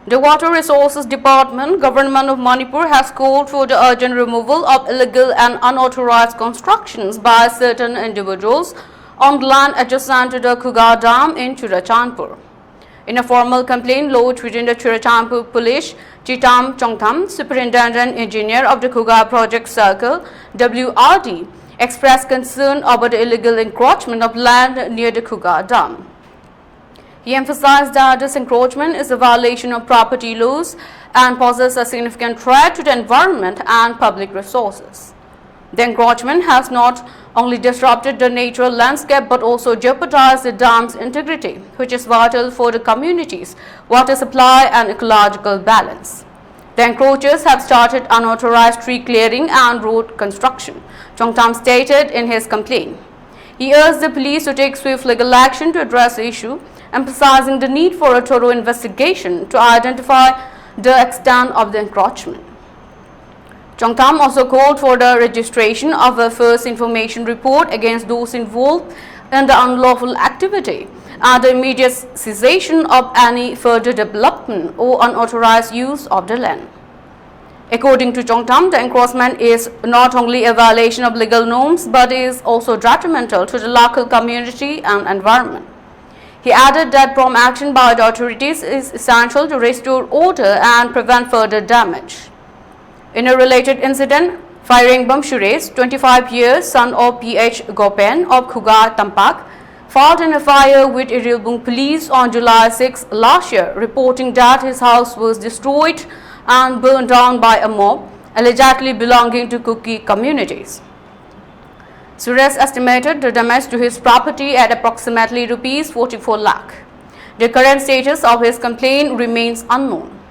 The Water Resources Department, Government of Manipur, has called for the urgent removal of illegal and unauthorized constructions by certain individuals on land adjacent to the Khuga Dam in Churachandpur. In a formal complaint lodged within the Churachandpur Police, Chitam Chongtham, Superintendent Engineer of the Khuga Project Circle, WRD, expressed concern about the illegal encroachment of land near the Khuga Dam. He emphasized that this encroachment is a violation of property laws and poses a significant threat to the environment and public resources. The encroachment has not only disrupted the natural landscape but also jeopardized the dam's integrity, which is vital for the community's water supply and ecological balance. The encroachers have started unauthorized tree clearing and road construction, Chongtham stated in his complaint. He urged the police to take swift legal action to address the issue, emphasizing the need for a thorough investigation to identify the extent of the encroachment. Chongtham also called for the registration of a first information report against those involved in the unlawful activity and the immediate cessation of any further development or unauthorized use of the land. According to Chongtham, the encroachment is not only a violation of legal norms but is also detrimental to the local community and environment. He added that prompt action by the authorities is essential to restore order and prevent further damage. In a related incident, Firing Suresh, 25 years, son of P.H. Gopen of Khuga Tampak, filed an FIR with Irilbung police on July 6 last year, reporting that his house was destroyed and burned down by a mob, allegedly belonging to Kuki communities. Suresh estimated the damage to his property at approximately Rs 44 lakh. The current status of his complaint remains unknown.